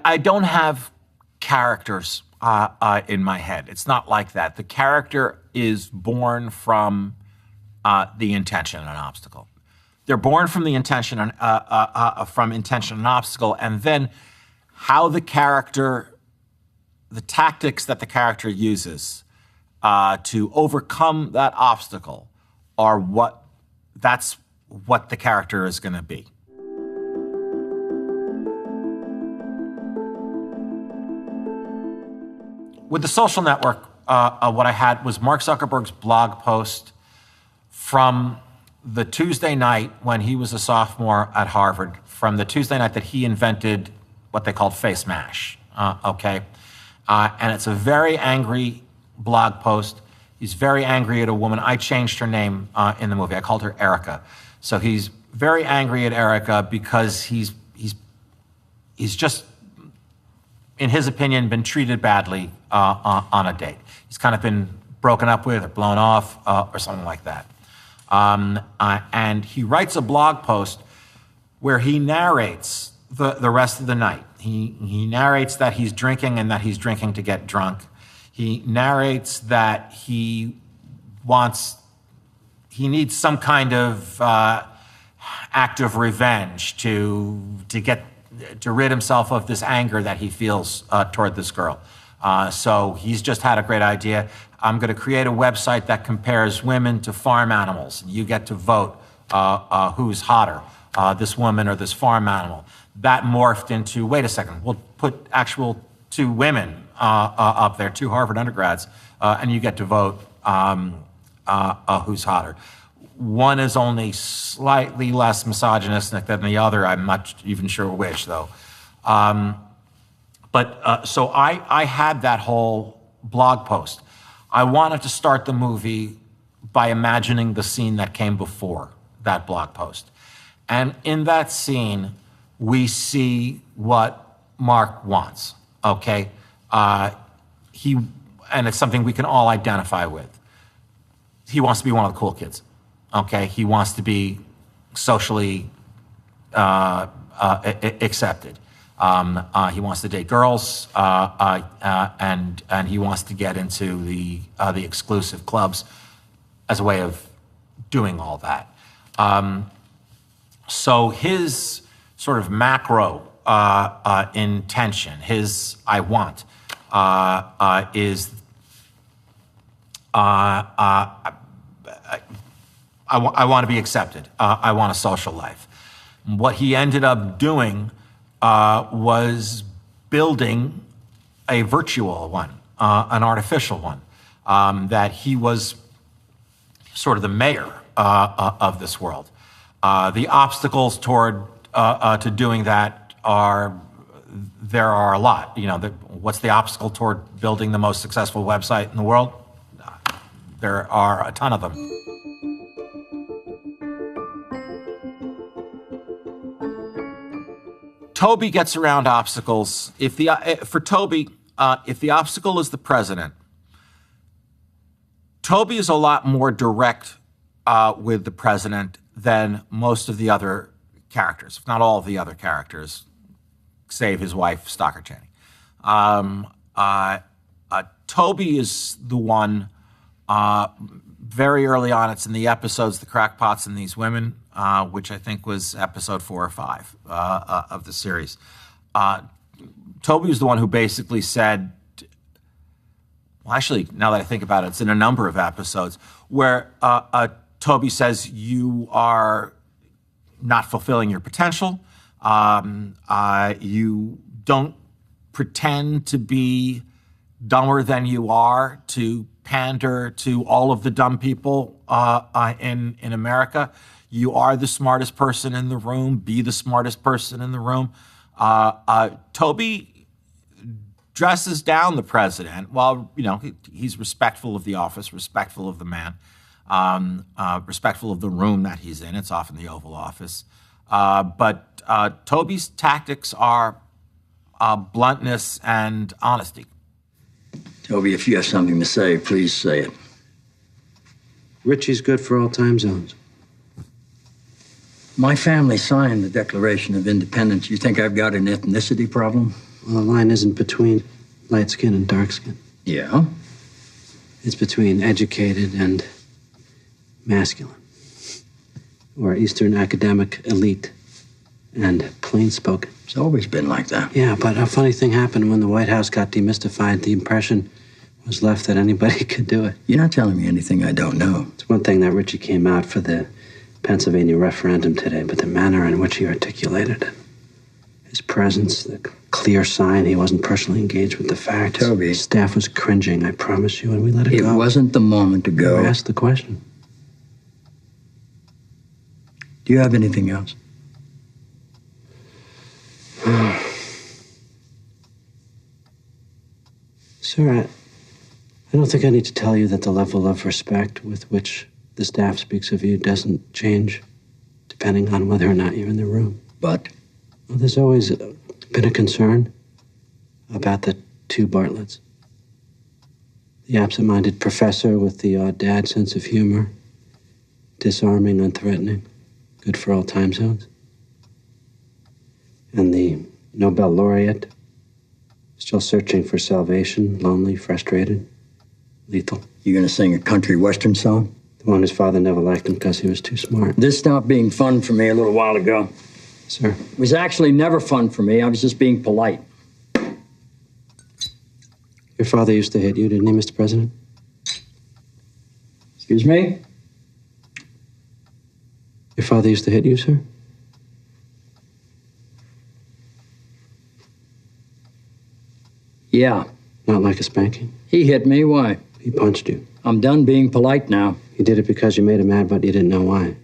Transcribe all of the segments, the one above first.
I don't have characters in my head. It's not like that. The character is born from the intention and obstacle. They're born from the intention and from intention and obstacle, and then how the character, the tactics that the character uses to overcome that obstacle are that's what the character is going to be. With The Social Network, what I had was Mark Zuckerberg's blog post from the Tuesday night when he was a sophomore at Harvard, from the Tuesday night that he invented what they called face mash, okay? And it's a very angry blog post. He's very angry at a woman. I changed her name in the movie. I called her Erica. So he's very angry at Erica because he's just, in his opinion, been treated badly on a date. He's kind of been broken up with or blown off or something like that. And he writes a blog post where he narrates the rest of the night. He narrates that he's drinking and that he's drinking to get drunk. He narrates that he needs some kind of act of revenge to rid himself of this anger that he feels toward this girl. So he's just had a great idea. I'm going to create a website that compares women to farm animals. You get to vote who's hotter, this woman or this farm animal. That morphed into, wait a second, we'll put actual two women up there, two Harvard undergrads, and you get to vote who's hotter. One is only slightly less misogynistic than the other. I'm not even sure which, though. So I had that whole blog post. I wanted to start the movie by imagining the scene that came before that blog post. And in that scene, we see what Mark wants, okay? And it's something we can all identify with. He wants to be one of the cool kids, okay? He wants to be socially accepted. He wants to date girls, and he wants to get into the exclusive clubs as a way of doing all that. So his sort of macro intention, his I want, is I want to be accepted. I want a social life. What he ended up doing was building a virtual one, an artificial one, that he was sort of the mayor of this world. The obstacles toward to doing that there are a lot. You know, what's the obstacle toward building the most successful website in the world? There are a ton of them. Toby gets around obstacles. For Toby, if the obstacle is the president, Toby is a lot more direct with the president than most of the other characters, if not all of the other characters, save his wife, Stockard Channing. Toby is the one, very early on, it's in the episodes, The Crackpots and These Women, which I think was episode 4 or 5 of the series. Toby was the one who basically said, well, actually, now that I think about it, it's in a number of episodes, where Toby says, you are not fulfilling your potential. You don't pretend to be dumber than you are, to pander to all of the dumb people in America. You are the smartest person in the room. Be the smartest person in the room. Toby dresses down the president while, he's respectful of the office, respectful of the man, respectful of the room that he's in. It's often the Oval Office. But Toby's tactics are bluntness and honesty. Toby, if you have something to say, please say it. Richie's good for all time zones. My family signed the Declaration of Independence. You think I've got an ethnicity problem? Well, the line isn't between light skin and dark skin. Yeah? It's between educated and masculine. Or Eastern academic elite and plain spoken. It's always been like that. Yeah, but a funny thing happened when the White House got demystified. The impression was left that anybody could do it. You're not telling me anything I don't know. It's one thing that Richie came out for the Pennsylvania referendum today, but the manner in which he articulated it, his presence, the clear sign he wasn't personally engaged with the facts. Toby. Staff was cringing, I promise you, and we let it go. It wasn't the moment to go. You asked the question. Do you have anything else? Sir, I don't think I need to tell you that the level of respect with which the staff speaks of you doesn't change depending on whether or not you're in the room. But? Well, there's always been a concern about the two Bartletts. The absent-minded professor with the odd dad sense of humor, disarming, unthreatening, good for all time zones. And the Nobel laureate, still searching for salvation, lonely, frustrated, lethal. You gonna sing a country western song? The one whose father never liked him because he was too smart. This stopped being fun for me a little while ago. Sir? It was actually never fun for me. I was just being polite. Your father used to hit you, didn't he, Mr. President? Excuse me? Your father used to hit you, sir? Yeah. Not like a spanking? He hit me. Why? He punched you. I'm done being polite now. He did it because you made him mad, but you didn't know why.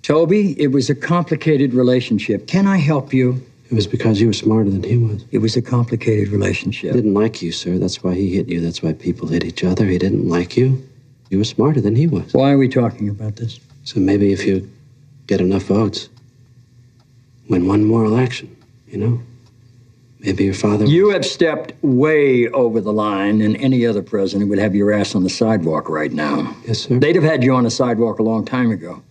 Toby, it was a complicated relationship. Can I help you? It was because you were smarter than he was. It was a complicated He relationship. didn't like you, sir. That's why he hit you. That's why people hit each other. He didn't like you. You were smarter than he was. Why are we talking about this? So maybe if you get enough votes, win one more election, you know? Maybe your father... You have stepped way over the line, and any other president would have your ass on the sidewalk right now. Yes, sir? They'd have had you on the sidewalk a long time ago.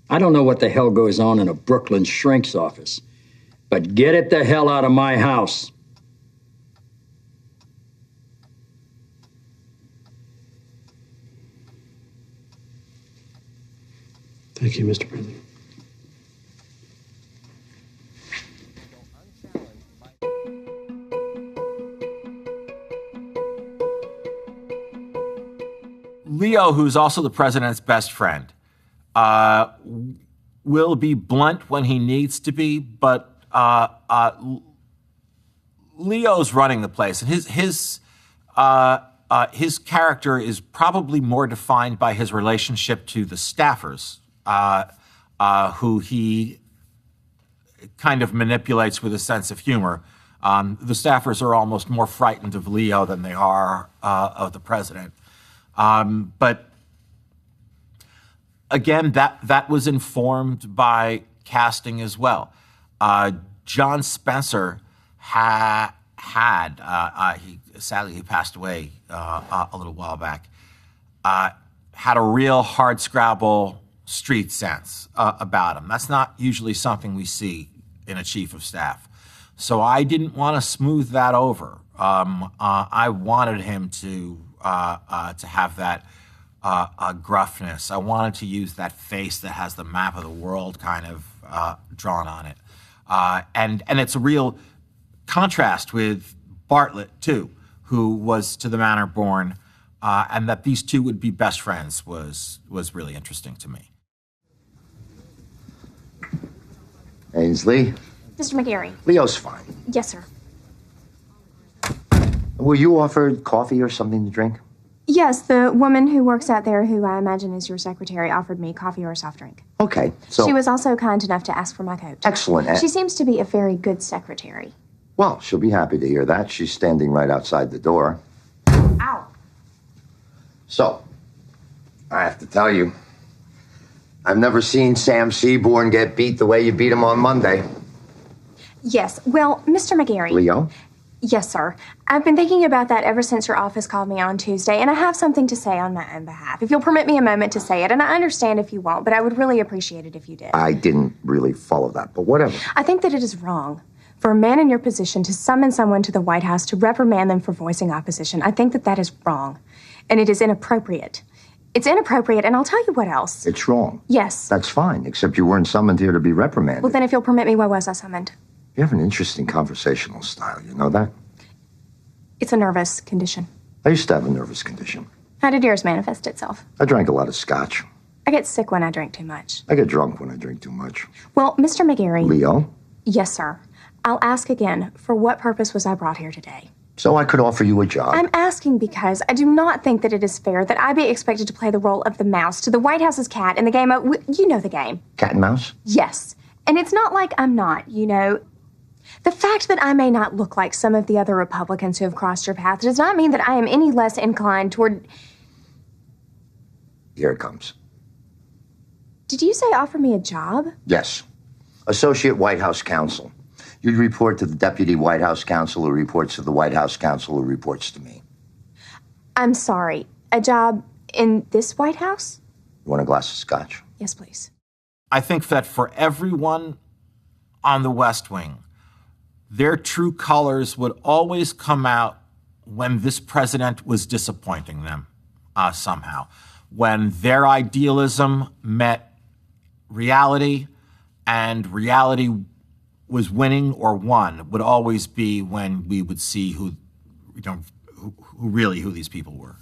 I don't know what the hell goes on in a Brooklyn shrink's office, but get it the hell out of my house. Thank you, Mr. President. Leo, who's also the president's best friend, will be blunt when he needs to be, but Leo's running the place, and his character is probably more defined by his relationship to the staffers, who he kind of manipulates with a sense of humor. The staffers are almost more frightened of Leo than they are of the president. But again, that was informed by casting as well. John Spencer sadly he passed away a little while back, had a real hardscrabble street sense about him. That's not usually something we see in a chief of staff. So I didn't want to smooth that over. I wanted him to have that gruffness. I wanted to use that face that has the map of the world kind of drawn on it. And it's a real contrast with Bartlett, too, who was to the manor born, and that these two would be best friends was really interesting to me. Ainsley? Mr. McGarry. Leo's fine. Yes, sir. Were you offered coffee or something to drink? Yes, the woman who works out there, who I imagine is your secretary, offered me coffee or a soft drink. Okay, so... She was also kind enough to ask for my coat. Excellent. She seems to be a very good secretary. Well, she'll be happy to hear that. She's standing right outside the door. Ow. So, I have to tell you, I've never seen Sam Seaborn get beat the way you beat him on Monday. Yes, well, Mr. McGarry. Leo? Yes, sir. I've been thinking about that ever since your office called me on Tuesday, and I have something to say on my own behalf. If you'll permit me a moment to say it, and I understand if you won't, but I would really appreciate it if you did. I didn't really follow that, but whatever. I think that it is wrong For a man in your position to summon someone to the White House to reprimand them for voicing opposition, I think that is wrong. And it is inappropriate. It's inappropriate, and I'll tell you what else. It's wrong. Yes. That's fine, except you weren't summoned here to be reprimanded. Well, then if you'll permit me, why was I summoned? You have an interesting conversational style, you know that? It's a nervous condition. I used to have a nervous condition. How did yours manifest itself? I drank a lot of scotch. I get sick when I drink too much. I get drunk when I drink too much. Well, Mr. McGarry. Leo? Yes, sir. I'll ask again, for what purpose was I brought here today? So I could offer you a job. I'm asking because I do not think that it is fair that I be expected to play the role of the mouse to the White House's cat in the game of, you know the game. Cat and mouse? Yes. And it's not like I'm not, you know. The fact that I may not look like some of the other Republicans who have crossed your path does not mean that I am any less inclined toward... Here it comes. Did you say offer me a job? Yes. Associate White House Counsel. You'd report to the Deputy White House Counsel who reports to the White House Counsel who reports to me. I'm sorry. A job in this White House? You want a glass of scotch? Yes, please. I think that for everyone on the West Wing, their true colors would always come out when this president was disappointing them somehow. When their idealism met reality and reality was winning or won would always be when we would see who these people were.